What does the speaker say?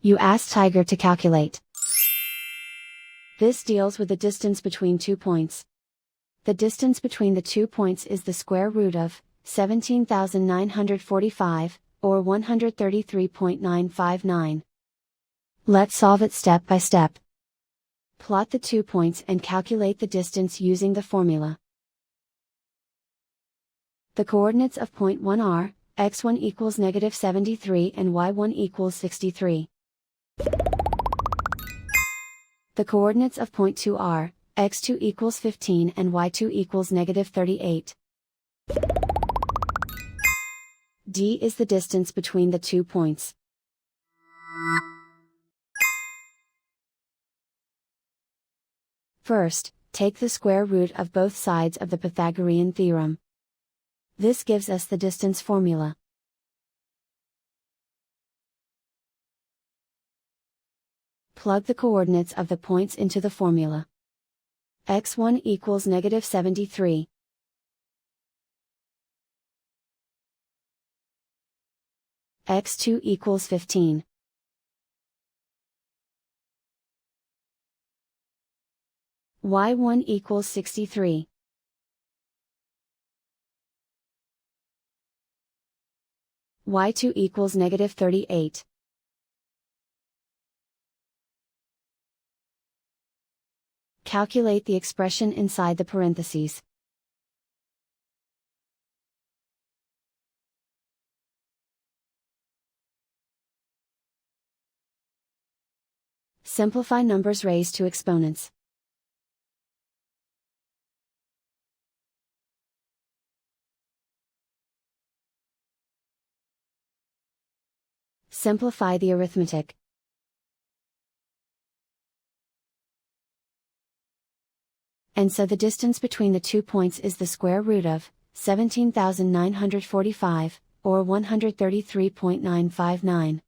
You ask Tiger to calculate. This deals with the distance between 2 points. The distance between the 2 points is the square root of 17,945, or 133.959. Let's solve it step by step. Plot the 2 points and calculate the distance using the formula. The coordinates of point 1 are, x1 equals -73 and y1 equals 63. The coordinates of point 2 are, x2 equals 15 and y2 equals -38. D is the distance between the 2 points. First, take the square root of both sides of the Pythagorean theorem. This gives us the distance formula. Plug the coordinates of the points into the formula. x1 equals -73. x2 equals 15. y1 equals 63. y2 equals -38. Calculate the expression inside the parentheses. Simplify numbers raised to exponents. Simplify the arithmetic. And so the distance between the 2 points is the square root of 17,945, or 133.959.